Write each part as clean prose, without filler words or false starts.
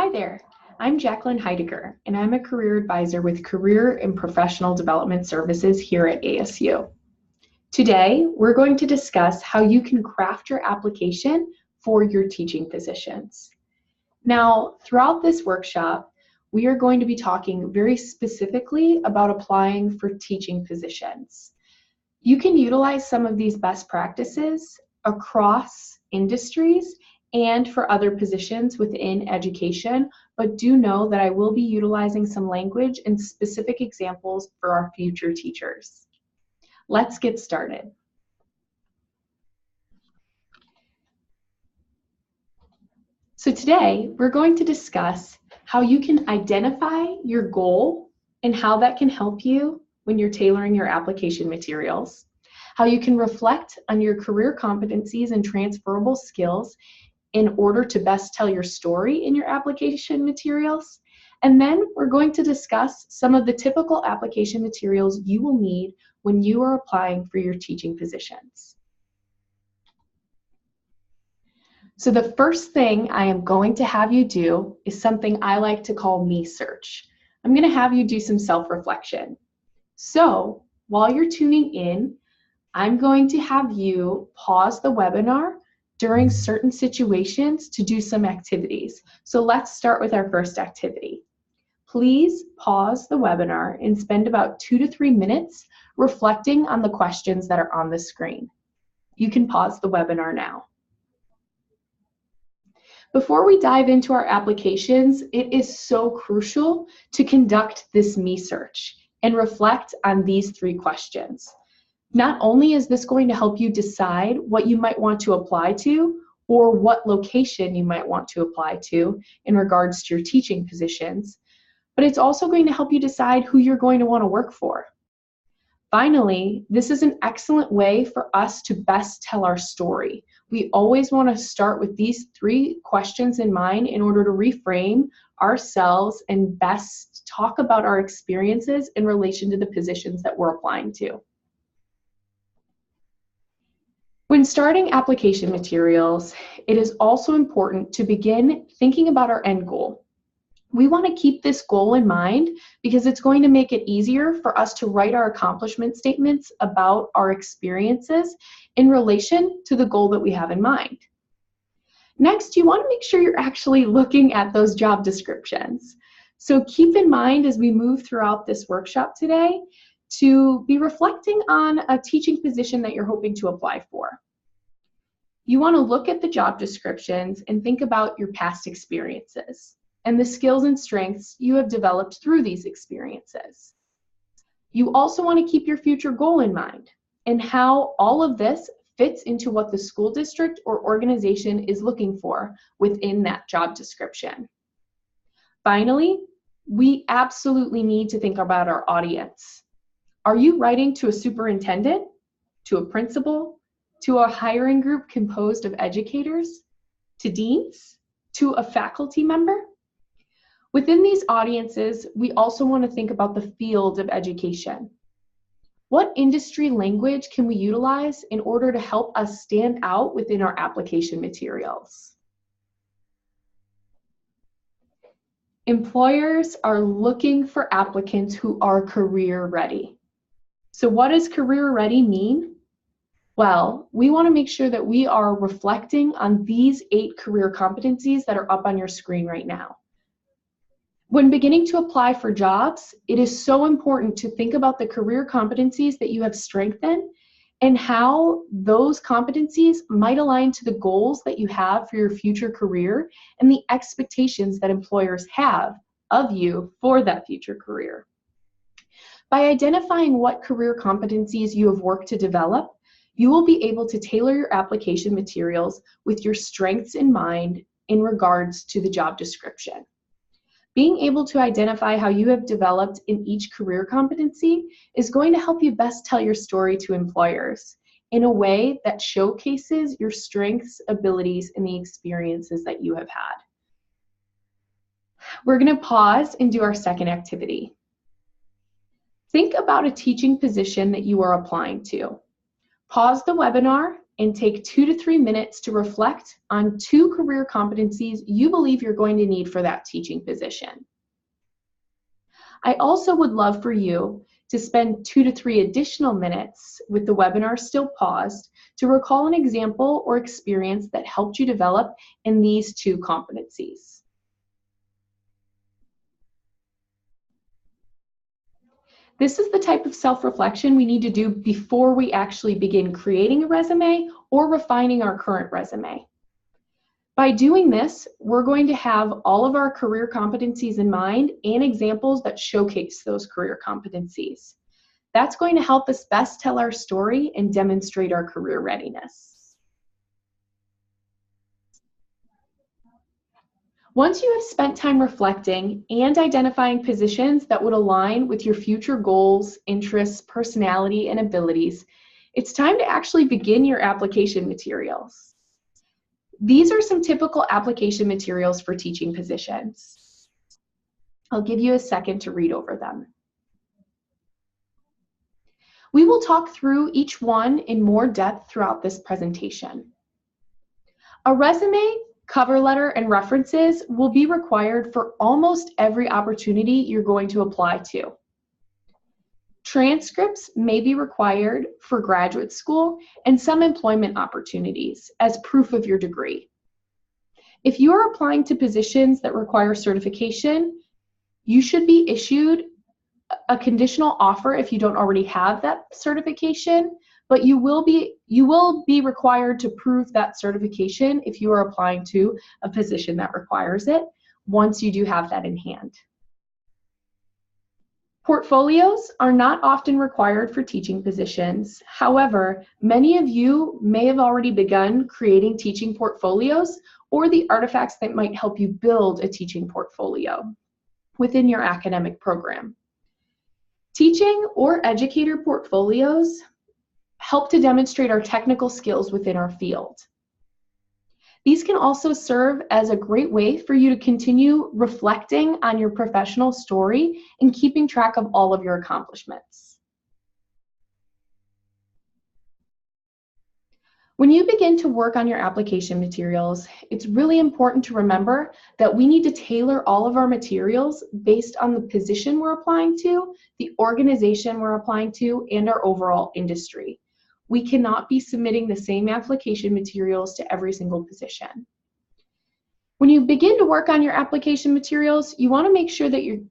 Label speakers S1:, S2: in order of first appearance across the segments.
S1: Hi there, I'm Jacqueline Heidegger, and I'm a career advisor with Career and Professional Development Services here at ASU. Today, we're going to discuss how you can craft your application for your teaching positions. Now, throughout this workshop, we are going to be talking very specifically about applying for teaching positions. You can utilize some of these best practices across industries and for other positions within education, but do know that I will be utilizing some language and specific examples for our future teachers. Let's get started. So today, we're going to discuss how you can identify your goal and how that can help you when you're tailoring your application materials, how you can reflect on your career competencies and transferable skills in order to best tell your story in your application materials. And then we're going to discuss some of the typical application materials you will need when you are applying for your teaching positions. So the first thing I am going to have you do is something I like to call me search. I'm going to have you do some self-reflection. So while you're tuning in, I'm going to have you pause the webinar during certain situations to do some activities. So let's start with our first activity. Please pause the webinar and spend about 2 to 3 minutes reflecting on the questions that are on the screen. You can pause the webinar now. Before we dive into our applications, it is so crucial to conduct this me search and reflect on these 3 questions. Not only is this going to help you decide what you might want to apply to or what location you might want to apply to in regards to your teaching positions, but it's also going to help you decide who you're going to want to work for. Finally, this is an excellent way for us to best tell our story. We always want to start with these 3 questions in mind in order to reframe ourselves and best talk about our experiences in relation to the positions that we're applying to. When starting application materials, it is also important to begin thinking about our end goal. We want to keep this goal in mind because it's going to make it easier for us to write our accomplishment statements about our experiences in relation to the goal that we have in mind. Next, you want to make sure you're actually looking at those job descriptions. So keep in mind as we move throughout this workshop today to be reflecting on a teaching position that you're hoping to apply for. You want to look at the job descriptions and think about your past experiences and the skills and strengths you have developed through these experiences. You also want to keep your future goal in mind and how all of this fits into what the school district or organization is looking for within that job description. Finally, we absolutely need to think about our audience. Are you writing to a superintendent, to a principal, to a hiring group composed of educators, to deans, to a faculty member? Within these audiences, we also want to think about the field of education. What industry language can we utilize in order to help us stand out within our application materials? Employers are looking for applicants who are career ready. So what does career ready mean? Well, we want to make sure that we are reflecting on these 8 career competencies that are up on your screen right now. When beginning to apply for jobs, it is so important to think about the career competencies that you have strengthened and how those competencies might align to the goals that you have for your future career and the expectations that employers have of you for that future career. By identifying what career competencies you have worked to develop, you will be able to tailor your application materials with your strengths in mind in regards to the job description. Being able to identify how you have developed in each career competency is going to help you best tell your story to employers in a way that showcases your strengths, abilities, and the experiences that you have had. We're going to pause and do our second activity. Think about a teaching position that you are applying to. Pause the webinar and take 2 to 3 minutes to reflect on 2 career competencies you believe you're going to need for that teaching position. I also would love for you to spend 2 to 3 additional minutes with the webinar still paused to recall an example or experience that helped you develop in these 2 competencies. This is the type of self-reflection we need to do before we actually begin creating a resume or refining our current resume. By doing this, we're going to have all of our career competencies in mind and examples that showcase those career competencies. That's going to help us best tell our story and demonstrate our career readiness. Once you have spent time reflecting and identifying positions that would align with your future goals, interests, personality, and abilities, it's time to actually begin your application materials. These are some typical application materials for teaching positions. I'll give you a second to read over them. We will talk through each one in more depth throughout this presentation. A resume, cover letter, and references will be required for almost every opportunity you're going to apply to. Transcripts may be required for graduate school and some employment opportunities as proof of your degree. If you are applying to positions that require certification, you should be issued a conditional offer if you don't already have that certification, but you will be required to prove that certification if you are applying to a position that requires it once you do have that in hand. Portfolios are not often required for teaching positions. However, many of you may have already begun creating teaching portfolios or the artifacts that might help you build a teaching portfolio within your academic program. Teaching or educator portfolios help to demonstrate our technical skills within our field. These can also serve as a great way for you to continue reflecting on your professional story and keeping track of all of your accomplishments. When you begin to work on your application materials, it's really important to remember that we need to tailor all of our materials based on the position we're applying to, the organization we're applying to, and our overall industry. We cannot be submitting the same application materials to every single position. When you begin to work on your application materials, you want to make sure that you're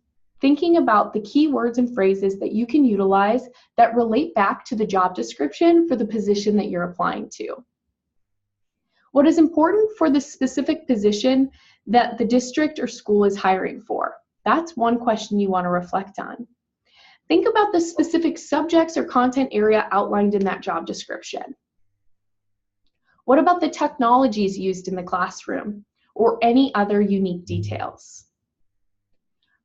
S1: thinking about the key words and phrases that you can utilize that relate back to the job description for the position that you're applying to. What is important for the specific position that the district or school is hiring for? That's one question you want to reflect on. Think about the specific subjects or content area outlined in that job description. What about the technologies used in the classroom or any other unique details?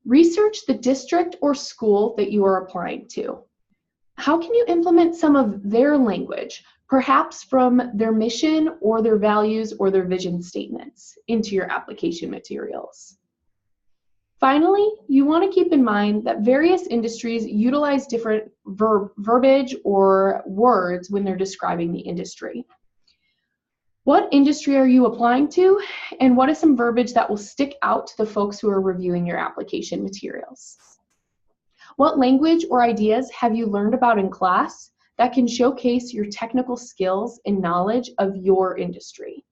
S1: Research the district or school that you are applying to. How can you implement some of their language, perhaps from their mission or their values or their vision statements, into your application materials? Finally, you want to keep in mind that various industries utilize different verbiage or words when they're describing the industry. What industry are you applying to, and what is some verbiage that will stick out to the folks who are reviewing your application materials? What language or ideas have you learned about in class that can showcase your technical skills and knowledge of your industry?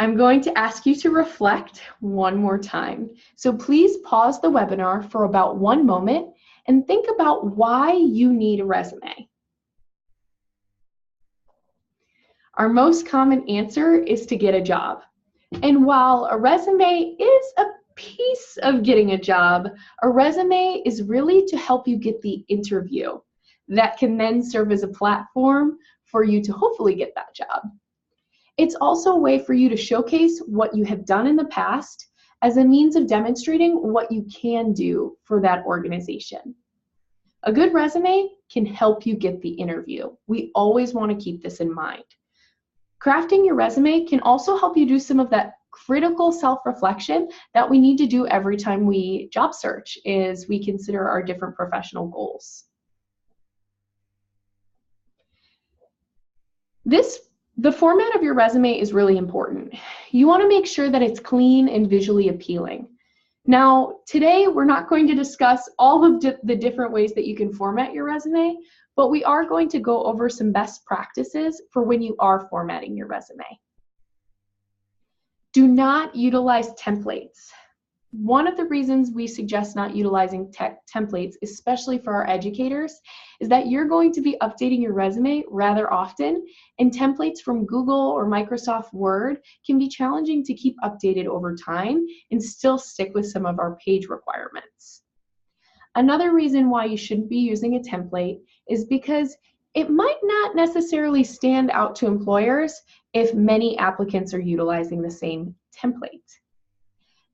S1: I'm going to ask you to reflect one more time. So please pause the webinar for about 1 moment and think about why you need a resume. Our most common answer is to get a job. And while a resume is a piece of getting a job, a resume is really to help you get the interview that can then serve as a platform for you to hopefully get that job. It's also a way for you to showcase what you have done in the past as a means of demonstrating what you can do for that organization. A good resume can help you get the interview. We always want to keep this in mind. Crafting your resume can also help you do some of that critical self-reflection that we need to do every time we job search as we consider our different professional goals. The format of your resume is really important. You want to make sure that it's clean and visually appealing. Now, today we're not going to discuss all of the different ways that you can format your resume, but we are going to go over some best practices for when you are formatting your resume. Do not utilize templates. One of the reasons we suggest not utilizing templates, especially for our educators, is that you're going to be updating your resume rather often, and templates from Google or Microsoft Word can be challenging to keep updated over time and still stick with some of our page requirements. Another reason why you shouldn't be using a template is because it might not necessarily stand out to employers if many applicants are utilizing the same template.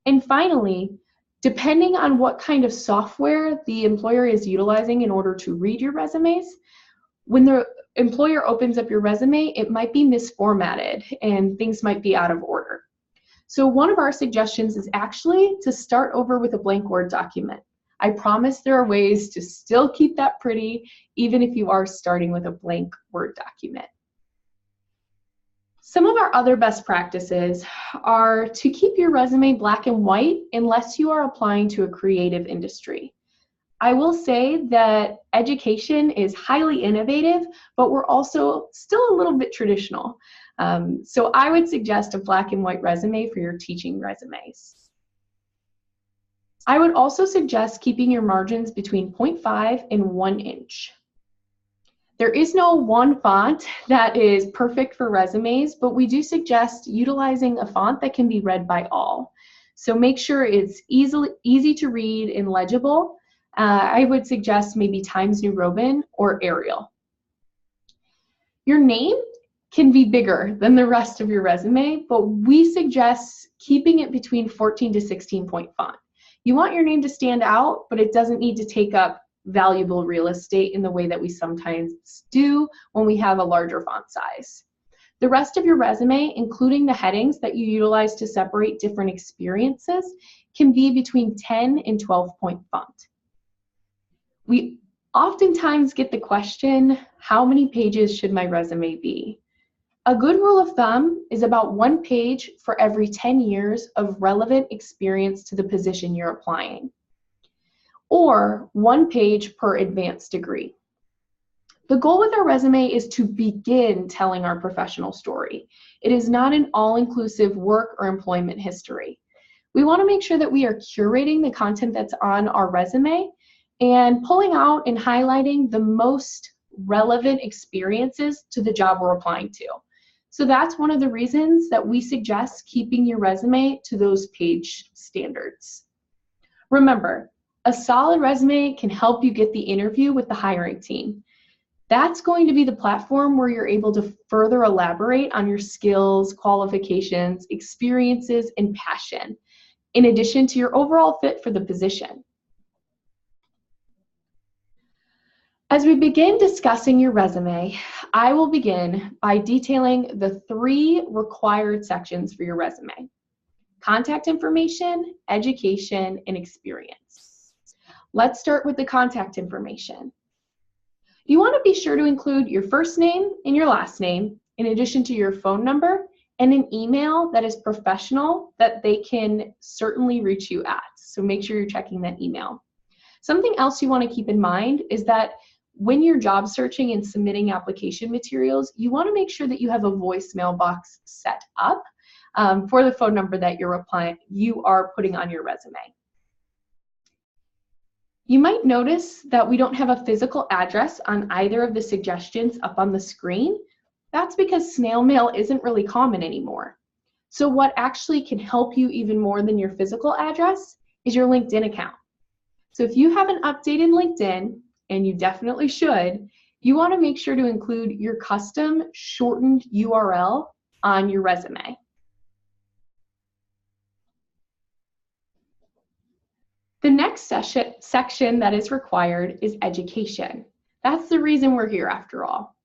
S1: And finally, depending on what kind of software the employer is utilizing in order to read your resumes, when the employer opens up your resume, it might be misformatted and things might be out of order. So one of our suggestions is actually to start over with a blank Word document. I promise there are ways to still keep that pretty, even if you are starting with a blank Word document. Some of our other best practices are to keep your resume black and white unless you are applying to a creative industry. I will say that education is highly innovative, but we're also still a little bit traditional. So I would suggest a black and white resume for your teaching resumes. I would also suggest keeping your margins between 0.5 and 1 inch. There is no one font that is perfect for resumes, but we do suggest utilizing a font that can be read by all. So make sure it's easy to read and legible. I would suggest maybe Times New Roman or Arial. Your name can be bigger than the rest of your resume, but we suggest keeping it between 14 to 16 point font. You want your name to stand out, but it doesn't need to take up valuable real estate in the way that we sometimes do when we have a larger font size. The rest of your resume, including the headings that you utilize to separate different experiences, can be between 10 and 12 point font. We oftentimes get the question, how many pages should my resume be? A good rule of thumb is about 1 page for every 10 years of relevant experience to the position you're applying, or 1 page per advanced degree. The goal with our resume is to begin telling our professional story. It is not an all-inclusive work or employment history. We want to make sure that we are curating the content that's on our resume and pulling out and highlighting the most relevant experiences to the job we're applying to. So that's one of the reasons that we suggest keeping your resume to those page standards. Remember, a solid resume can help you get the interview with the hiring team. That's going to be the platform where you're able to further elaborate on your skills, qualifications, experiences, and passion, in addition to your overall fit for the position. As we begin discussing your resume, I will begin by detailing the 3 required sections for your resume: contact information, education, and experience. Let's start with the contact information. You want to be sure to include your first name and your last name, in addition to your phone number and an email that is professional that they can certainly reach you at. So make sure you're checking that email. Something else you want to keep in mind is that when you're job searching and submitting application materials, you want to make sure that you have a voicemail box set up for the phone number that you are putting on your resume. You might notice that we don't have a physical address on either of the suggestions up on the screen. That's because snail mail isn't really common anymore. So what actually can help you even more than your physical address is your LinkedIn account. So if you haven't updated LinkedIn, and you definitely should, you want to make sure to include your custom shortened URL on your resume. The next section that is required is education. That's the reason we're here after all.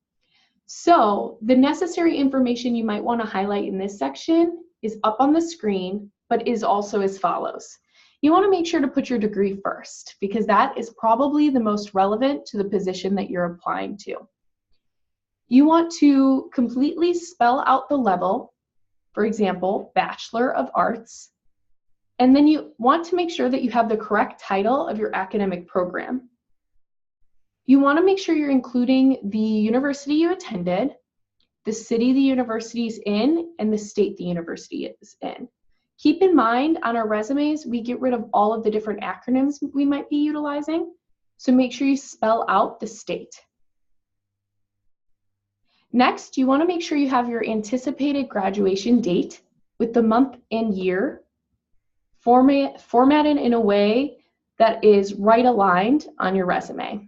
S1: So the necessary information you might want to highlight in this section is up on the screen, but is also as follows. You want to make sure to put your degree first, because that is probably the most relevant to the position that you're applying to. You want to completely spell out the level, for example, Bachelor of Arts, and then you want to make sure that you have the correct title of your academic program. You want to make sure you're including the university you attended, the city the university is in, and the state the university is in. Keep in mind, on our resumes, we get rid of all of the different acronyms we might be utilizing, so make sure you spell out the state. Next, you want to make sure you have your anticipated graduation date with the month and year formatted in a way that is right aligned on your resume.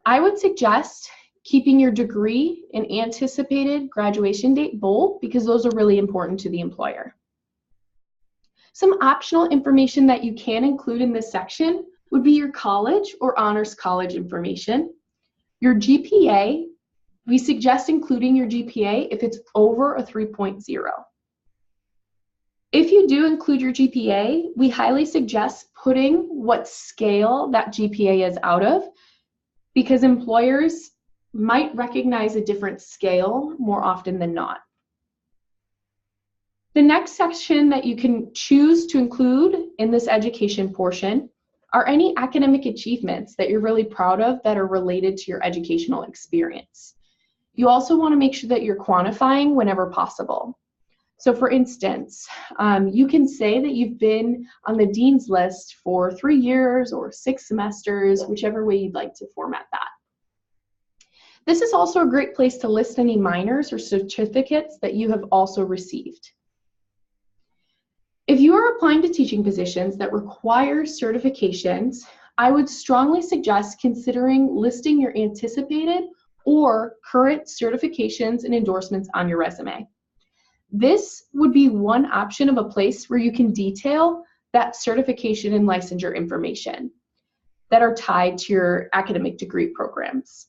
S1: I would suggest keeping your degree and anticipated graduation date bold because those are really important to the employer. Some optional information that you can include in this section would be your college or honors college information. Your GPA, we suggest including your GPA if it's over a 3.0. If you do include your GPA, we highly suggest putting what scale that GPA is out of, because employers might recognize a different scale more often than not. The next section that you can choose to include in this education portion are any academic achievements that you're really proud of that are related to your educational experience. You also want to make sure that you're quantifying whenever possible. So for instance, you can say that you've been on the dean's list for 3 years or 6 semesters, whichever way you'd like to format that. This is also a great place to list any minors or certificates that you have also received. If you are applying to teaching positions that require certifications, I would strongly suggest considering listing your anticipated or current certifications and endorsements on your resume. This would be one option of a place where you can detail that certification and licensure information that are tied to your academic degree programs.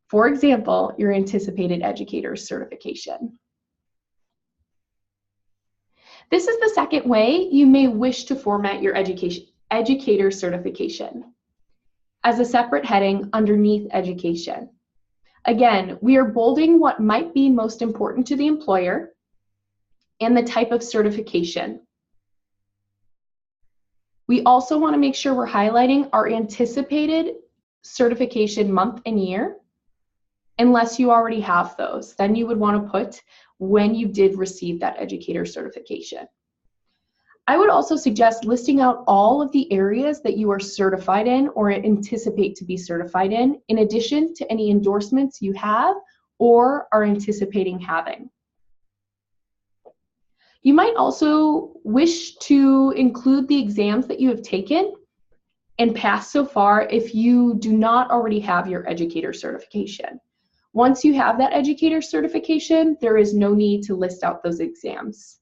S1: For example, your anticipated Educator Certification. This is the second way you may wish to format your Educator Certification as a separate heading underneath Education. Again, we are bolding what might be most important to the employer and the type of certification. We also want to make sure we're highlighting our anticipated certification month and year, unless you already have those. Then you would want to put when you did receive that Educator Certification. I would also suggest listing out all of the areas that you are certified in or anticipate to be certified in addition to any endorsements you have or are anticipating having. You might also wish to include the exams that you have taken and passed so far if you do not already have your Educator Certification. Once you have that Educator Certification, there is no need to list out those exams.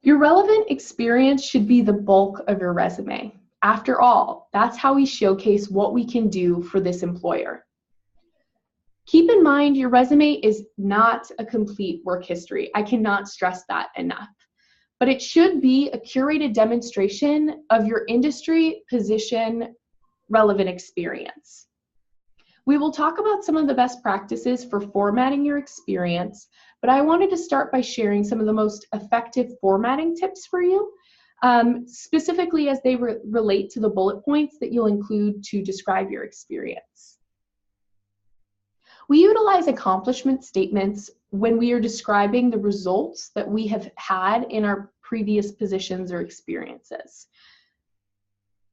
S1: Your relevant experience should be the bulk of your resume. After all, that's how we showcase what we can do for this employer. Keep in mind, your resume is not a complete work history. I cannot stress that enough. But it should be a curated demonstration of your industry, position, relevant experience. We will talk about some of the best practices for formatting your experience, but I wanted to start by sharing some of the most effective formatting tips for you, specifically as they relate to the bullet points that you'll include to describe your experience. We utilize accomplishment statements when we are describing the results that we have had in our previous positions or experiences.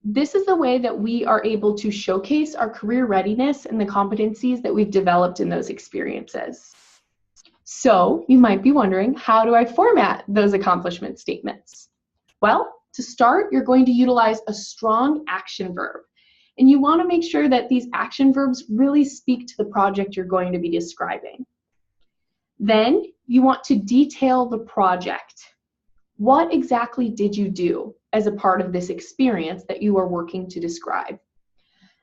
S1: This is the way that we are able to showcase our career readiness and the competencies that we've developed in those experiences. So you might be wondering, how do I format those accomplishment statements? Well, to start, you're going to utilize a strong action verb. And you want to make sure that these action verbs really speak to the project you're going to be describing. Then you want to detail the project. What exactly did you do as a part of this experience that you are working to describe?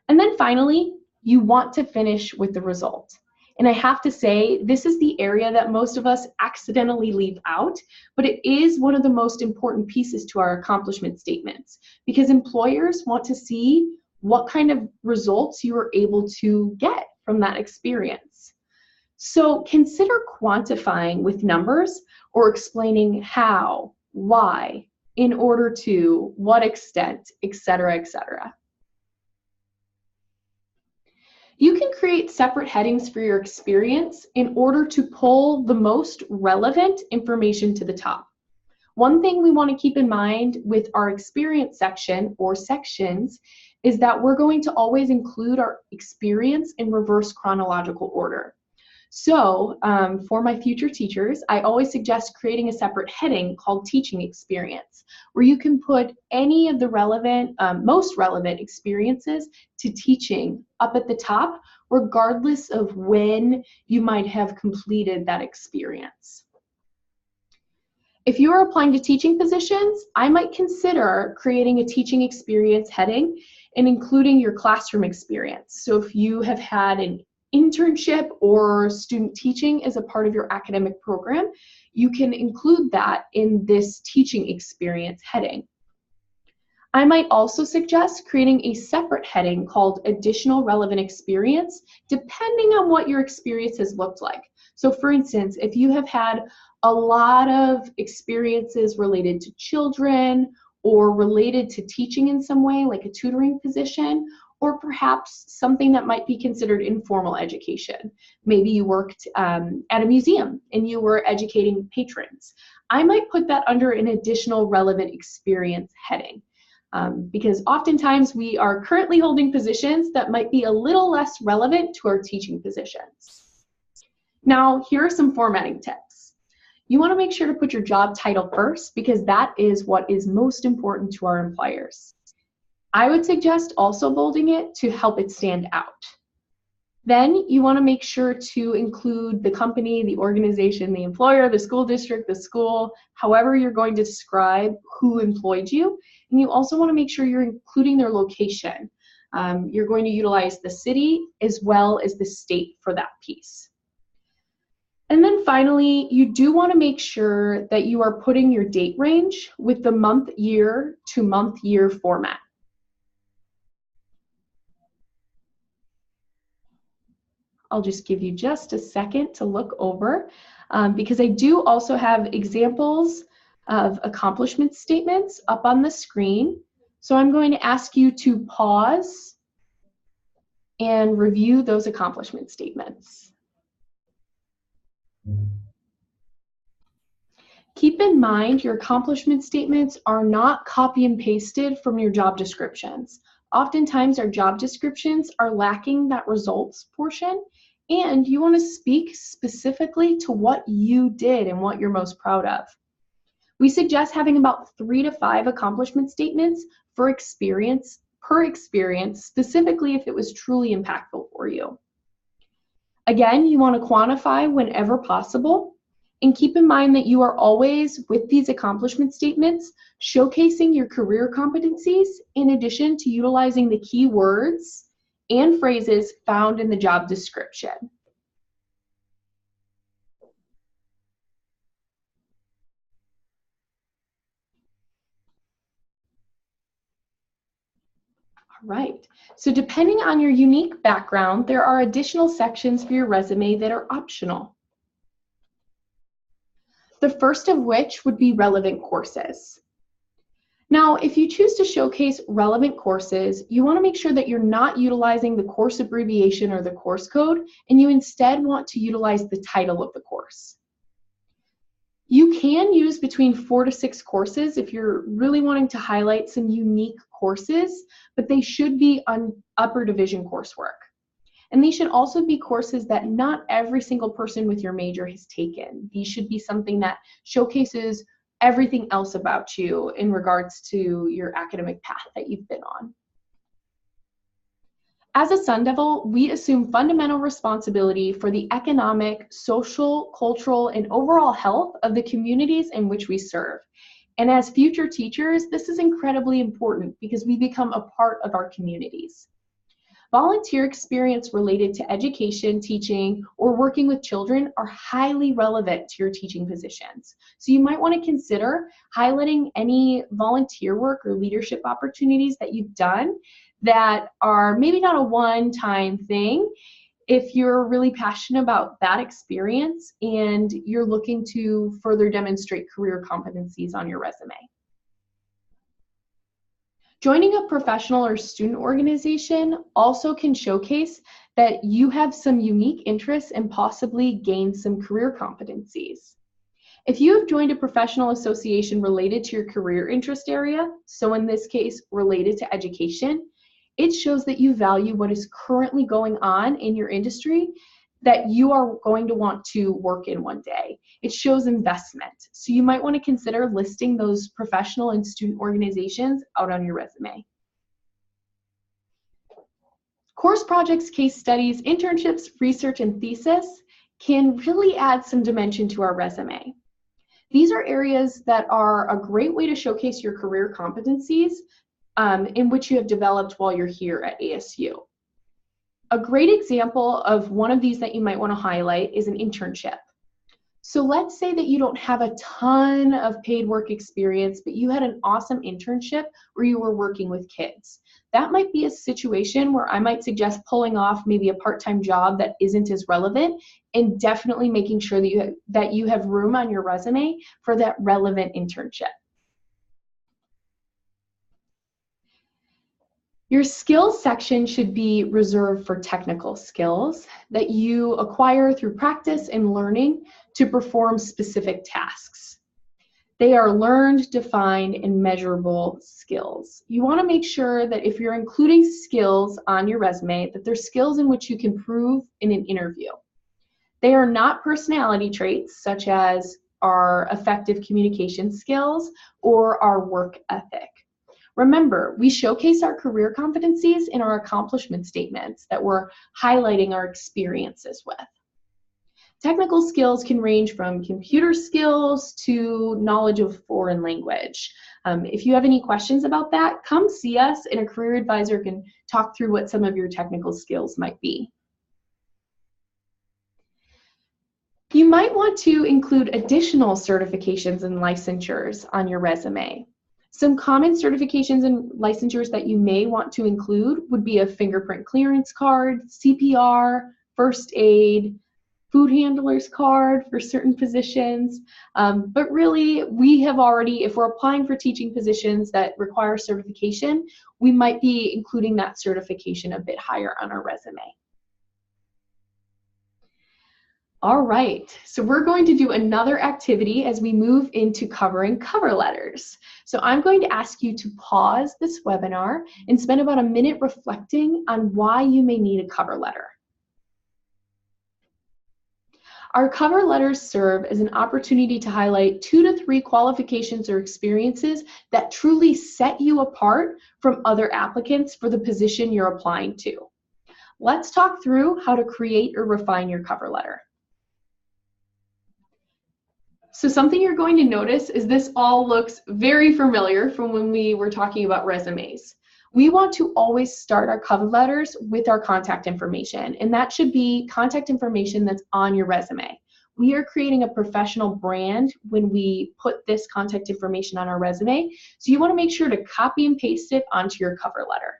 S1: And then finally, you want to finish with the result. And I have to say, this is the area that most of us accidentally leave out, but it is one of the most important pieces to our accomplishment statements because employers want to see what kind of results you were able to get from that experience. So consider quantifying with numbers or explaining how, why, in order to, what extent, etc., etc. You can create separate headings for your experience in order to pull the most relevant information to the top. One thing we want to keep in mind with our experience section or sections is that we're going to always include our experience in reverse chronological order. So for my future teachers, I always suggest creating a separate heading called Teaching Experience, where you can put any of the relevant, most relevant experiences to teaching up at the top, regardless of when you might have completed that experience. If you are applying to teaching positions, I might consider creating a teaching experience heading and including your classroom experience. So if you have had an internship or student teaching as a part of your academic program, you can include that in this teaching experience heading. I might also suggest creating a separate heading called Additional Relevant Experience, depending on what your experience has looked like. So for instance, if you have had a lot of experiences related to children or related to teaching in some way, like a tutoring position, or perhaps something that might be considered informal education. Maybe you worked at a museum and you were educating patrons. I might put that under an Additional Relevant Experience heading. Because oftentimes we are currently holding positions that might be a little less relevant to our teaching positions. Now, here are some formatting tips. You want to make sure to put your job title first because that is what is most important to our employers. I would suggest also bolding it to help it stand out. Then you want to make sure to include the company, the organization, the employer, the school district, the school, however you're going to describe who employed you. And you also want to make sure you're including their location. You're going to utilize the city as well as the state for that piece. And then finally, you do want to make sure that you are putting your date range with the month-year to month-year format. I'll just give you just a second to look over because I do also have examples of accomplishment statements up on the screen. So I'm going to ask you to pause and review those accomplishment statements. Keep in mind your accomplishment statements are not copy and pasted from your job descriptions. Oftentimes our job descriptions are lacking that results portion, and you want to speak specifically to what you did and what you're most proud of. We suggest having about 3 to 5 accomplishment statements per experience, specifically if it was truly impactful for you. Again, you want to quantify whenever possible, and keep in mind that you are always, with these accomplishment statements, showcasing your career competencies in addition to utilizing the key words and phrases found in the job description. All right, so depending on your unique background, there are additional sections for your resume that are optional. The first of which would be relevant courses. Now, if you choose to showcase relevant courses, you want to make sure that you're not utilizing the course abbreviation or the course code, and you instead want to utilize the title of the course. You can use between 4 to 6 courses if you're really wanting to highlight some unique courses, but they should be on upper division coursework. And these should also be courses that not every single person with your major has taken. These should be something that showcases everything else about you in regards to your academic path that you've been on. As a Sun Devil, we assume fundamental responsibility for the economic, social, cultural, and overall health of the communities in which we serve. And as future teachers, this is incredibly important because we become a part of our communities. Volunteer experience related to education, teaching, or working with children are highly relevant to your teaching positions. So you might want to consider highlighting any volunteer work or leadership opportunities that you've done that are maybe not a one-time thing. If you're really passionate about that experience and you're looking to further demonstrate career competencies on your resume. Joining a professional or student organization also can showcase that you have some unique interests and possibly gain some career competencies. If you have joined a professional association related to your career interest area, so in this case, related to education, it shows that you value what is currently going on in your industry that you are going to want to work in one day. It shows investment. So you might want to consider listing those professional and student organizations out on your resume. Course projects, case studies, internships, research, and thesis can really add some dimension to our resume. These are areas that are a great way to showcase your career competencies in which you have developed while you're here at ASU. A great example of one of these that you might want to highlight is an internship. So let's say that you don't have a ton of paid work experience, but you had an awesome internship where you were working with kids. That might be a situation where I might suggest pulling off maybe a part-time job that isn't as relevant and definitely making sure that you have room on your resume for that relevant internship. Your skills section should be reserved for technical skills that you acquire through practice and learning to perform specific tasks. They are learned, defined, and measurable skills. You want to make sure that if you're including skills on your resume, that they're skills in which you can prove in an interview. They are not personality traits such as our effective communication skills or our work ethic. Remember, we showcase our career competencies in our accomplishment statements that we're highlighting our experiences with. Technical skills can range from computer skills to knowledge of foreign language. If you have any questions about that, come see us and a career advisor can talk through what some of your technical skills might be. You might want to include additional certifications and licensures on your resume. Some common certifications and licensures that you may want to include would be a fingerprint clearance card, CPR, first aid, food handler's card for certain positions. But really, we have already, if we're applying for teaching positions that require certification, we might be including that certification a bit higher on our resume. All right, so we're going to do another activity as we move into covering cover letters. So I'm going to ask you to pause this webinar and spend about a minute reflecting on why you may need a cover letter. Our cover letters serve as an opportunity to highlight 2 to 3 qualifications or experiences that truly set you apart from other applicants for the position you're applying to. Let's talk through how to create or refine your cover letter. So something you're going to notice is this all looks very familiar from when we were talking about resumes. We want to always start our cover letters with our contact information, and that should be contact information that's on your resume. We are creating a professional brand when we put this contact information on our resume, so you want to make sure to copy and paste it onto your cover letter.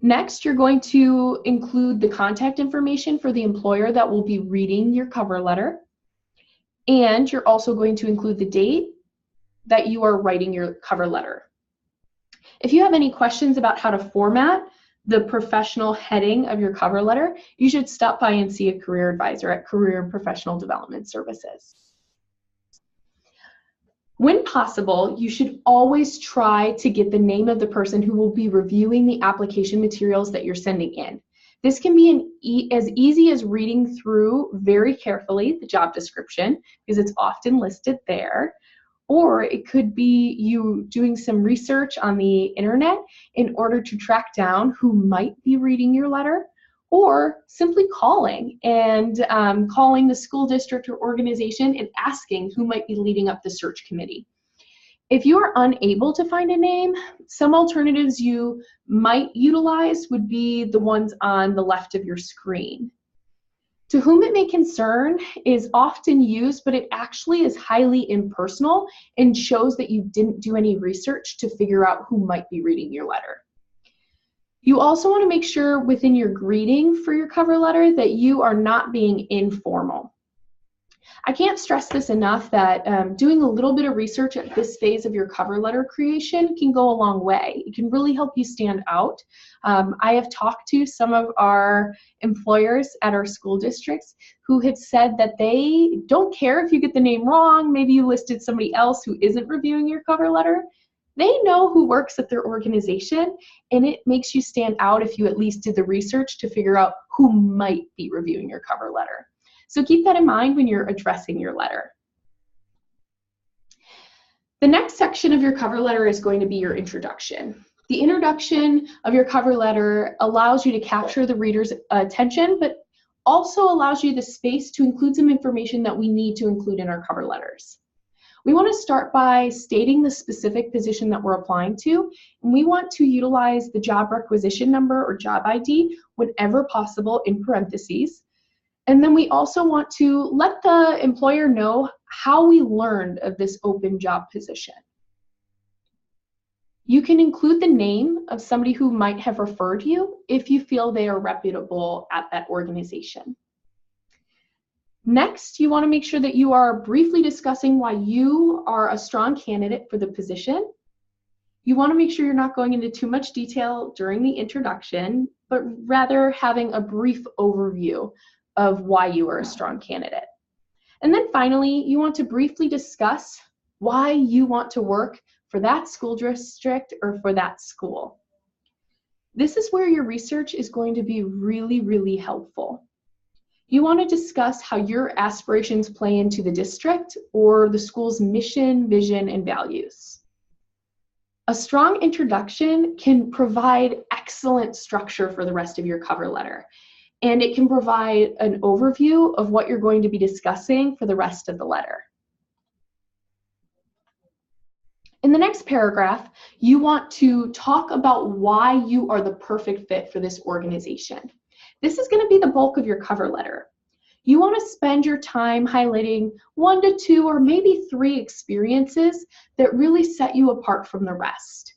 S1: Next, you're going to include the contact information for the employer that will be reading your cover letter. And you're also going to include the date that you are writing your cover letter. If you have any questions about how to format the professional heading of your cover letter, you should stop by and see a career advisor at Career and Professional Development Services. When possible, you should always try to get the name of the person who will be reviewing the application materials that you're sending in. This can be as easy as reading through very carefully the job description, because it's often listed there, or it could be you doing some research on the internet in order to track down who might be reading your letter, or simply calling the school district or organization and asking who might be leading up the search committee. If you are unable to find a name, some alternatives you might utilize would be the ones on the left of your screen. To whom it may concern is often used, but it actually is highly impersonal and shows that you didn't do any research to figure out who might be reading your letter. You also want to make sure within your greeting for your cover letter that you are not being informal. I can't stress this enough that doing a little bit of research at this phase of your cover letter creation can go a long way. It can really help you stand out. I have talked to some of our employers at our school districts who have said that they don't care if you get the name wrong, maybe you listed somebody else who isn't reviewing your cover letter. They know who works at their organization, and it makes you stand out if you at least did the research to figure out who might be reviewing your cover letter. So keep that in mind when you're addressing your letter. The next section of your cover letter is going to be your introduction. The introduction of your cover letter allows you to capture the reader's attention, but also allows you the space to include some information that we need to include in our cover letters. We want to start by stating the specific position that we're applying to, and we want to utilize the job requisition number or job ID whenever possible in parentheses. And then we also want to let the employer know how we learned of this open job position. You can include the name of somebody who might have referred you if you feel they are reputable at that organization. Next, you want to make sure that you are briefly discussing why you are a strong candidate for the position. You want to make sure you're not going into too much detail during the introduction, but rather having a brief overview of why you are a strong candidate. And then finally, you want to briefly discuss why you want to work for that school district or for that school. This is where your research is going to be really, really helpful. You want to discuss how your aspirations play into the district or the school's mission, vision, and values. A strong introduction can provide excellent structure for the rest of your cover letter, and it can provide an overview of what you're going to be discussing for the rest of the letter. In the next paragraph, you want to talk about why you are the perfect fit for this organization. This is going to be the bulk of your cover letter. You want to spend your time highlighting 1 to 2 or maybe 3 experiences that really set you apart from the rest.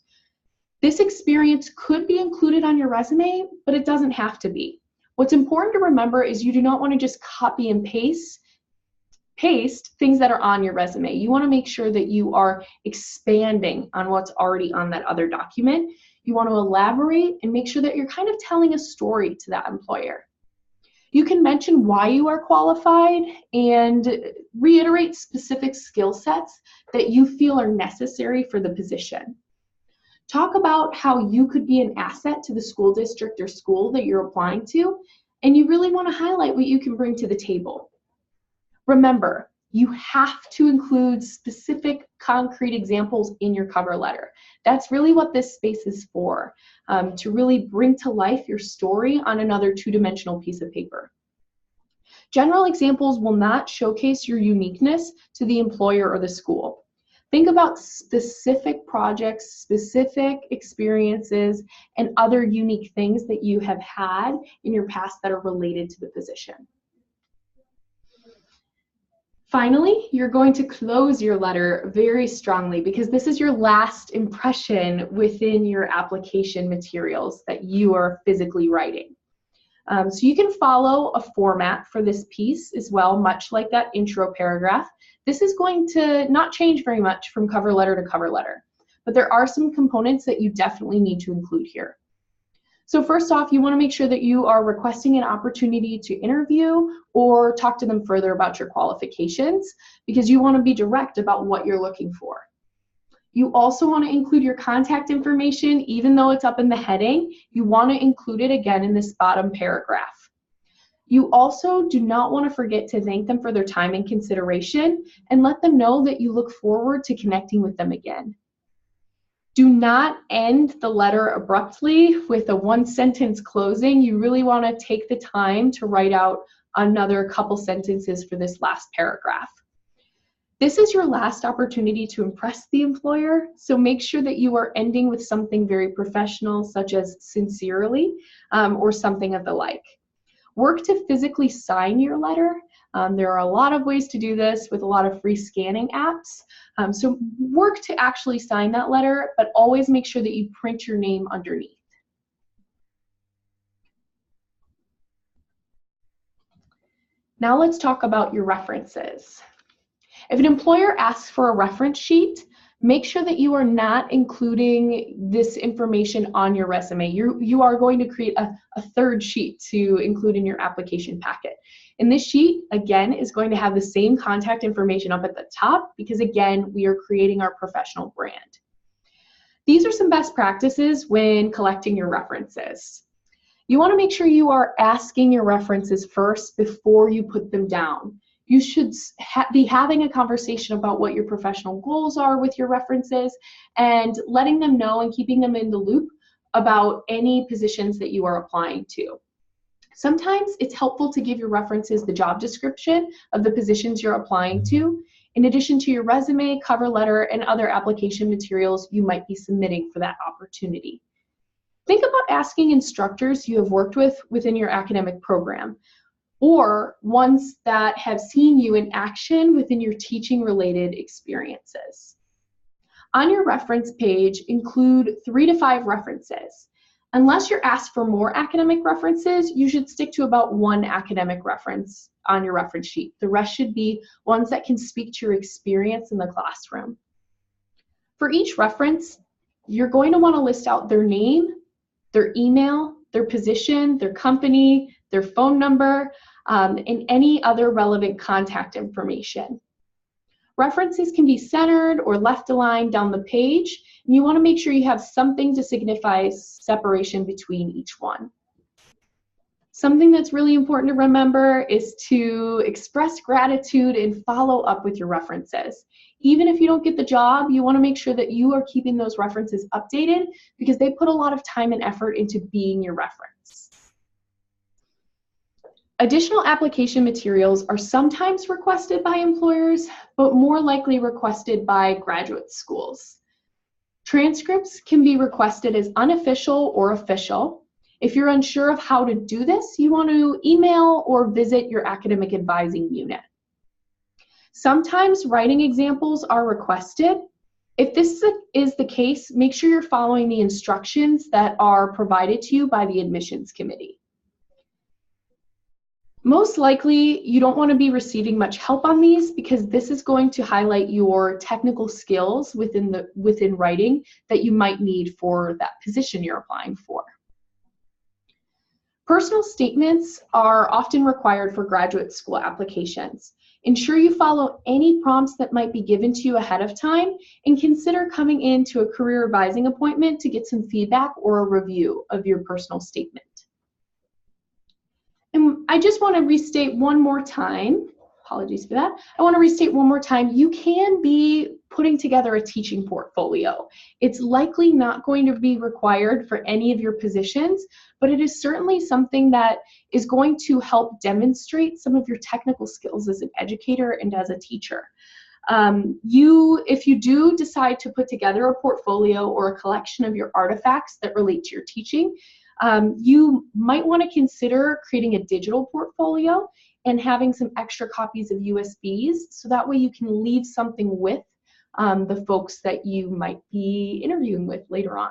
S1: This experience could be included on your resume, but it doesn't have to be. What's important to remember is you do not want to just copy and paste things that are on your resume. You want to make sure that you are expanding on what's already on that other document. You want to elaborate and make sure that you're kind of telling a story to that employer. You can mention why you are qualified and reiterate specific skill sets that you feel are necessary for the position. Talk about how you could be an asset to the school district or school that you're applying to, and you really want to highlight what you can bring to the table. Remember, you have to include specific concrete examples in your cover letter. That's really what this space is for, to really bring to life your story on another 2-dimensional piece of paper. General examples will not showcase your uniqueness to the employer or the school. Think about specific projects, specific experiences, and other unique things that you have had in your past that are related to the position. Finally, you're going to close your letter very strongly because this is your last impression within your application materials that you are physically writing. So you can follow a format for this piece as well, much like that intro paragraph. This is going to not change very much from cover letter to cover letter, but there are some components that you definitely need to include here. So first off, you want to make sure that you are requesting an opportunity to interview or talk to them further about your qualifications because you want to be direct about what you're looking for. You also want to include your contact information, even though it's up in the heading, you want to include it again in this bottom paragraph. You also do not want to forget to thank them for their time and consideration and let them know that you look forward to connecting with them again. Do not end the letter abruptly with a 1-sentence closing. You really want to take the time to write out another couple sentences for this last paragraph. This is your last opportunity to impress the employer, so make sure that you are ending with something very professional, such as sincerely, or something of the like. Work to physically sign your letter. There are a lot of ways to do this with a lot of free scanning apps. So work to actually sign that letter, but always make sure that you print your name underneath. Now let's talk about your references. If an employer asks for a reference sheet, make sure that you are not including this information on your resume. You are going to create a third sheet to include in your application packet. And this sheet, again, is going to have the same contact information up at the top because, again, we are creating our professional brand. These are some best practices when collecting your references. You want to make sure you are asking your references first before you put them down. You should be having a conversation about what your professional goals are with your references and letting them know and keeping them in the loop about any positions that you are applying to. Sometimes it's helpful to give your references the job description of the positions you're applying to, in addition to your resume, cover letter, and other application materials you might be submitting for that opportunity. Think about asking instructors you have worked with within your academic program, or ones that have seen you in action within your teaching-related experiences. On your reference page, include 3 to 5 references. Unless you're asked for more academic references, you should stick to about 1 academic reference on your reference sheet. The rest should be ones that can speak to your experience in the classroom. For each reference, you're going to want to list out their name, their email, their position, their company, their phone number, and any other relevant contact information. References can be centered or left aligned down the page, and you want to make sure you have something to signify separation between each one. Something that's really important to remember is to express gratitude and follow up with your references. Even if you don't get the job, you want to make sure that you are keeping those references updated because they put a lot of time and effort into being your reference. Additional application materials are sometimes requested by employers, but more likely requested by graduate schools. Transcripts can be requested as unofficial or official. If you're unsure of how to do this, you want to email or visit your academic advising unit. Sometimes writing examples are requested. If this is the case, make sure you're following the instructions that are provided to you by the admissions committee. Most likely, you don't want to be receiving much help on these because this is going to highlight your technical skills within writing that you might need for that position you're applying for. Personal statements are often required for graduate school applications. Ensure you follow any prompts that might be given to you ahead of time and consider coming into a career advising appointment to get some feedback or a review of your personal statement. And I just want to restate one more time, apologies for that. I want to restate one more time, you can be putting together a teaching portfolio. It's likely not going to be required for any of your positions, but it is certainly something that is going to help demonstrate some of your technical skills as an educator and as a teacher. If you do decide to put together a portfolio or a collection of your artifacts that relate to your teaching, you might want to consider creating a digital portfolio and having some extra copies of USBs so that way you can leave something with the folks that you might be interviewing with later on.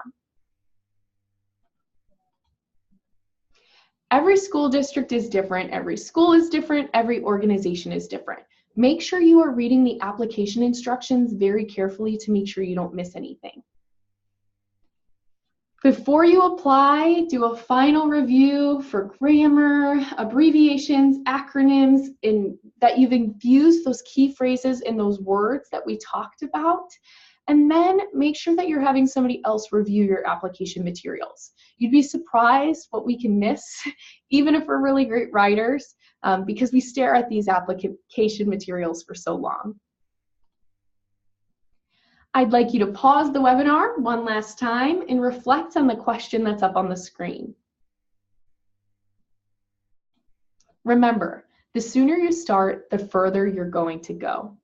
S1: Every school district is different, every school is different, every organization is different. Make sure you are reading the application instructions very carefully to make sure you don't miss anything. Before you apply, do a final review for grammar, abbreviations, acronyms, and that you've infused those key phrases in those words that we talked about. And then make sure that you're having somebody else review your application materials. You'd be surprised what we can miss, even if we're really great writers, because we stare at these application materials for so long. I'd like you to pause the webinar one last time and reflect on the question that's up on the screen. Remember, the sooner you start, the further you're going to go.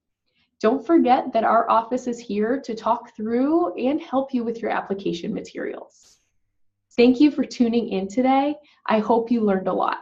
S1: Don't forget that our office is here to talk through and help you with your application materials. Thank you for tuning in today. I hope you learned a lot.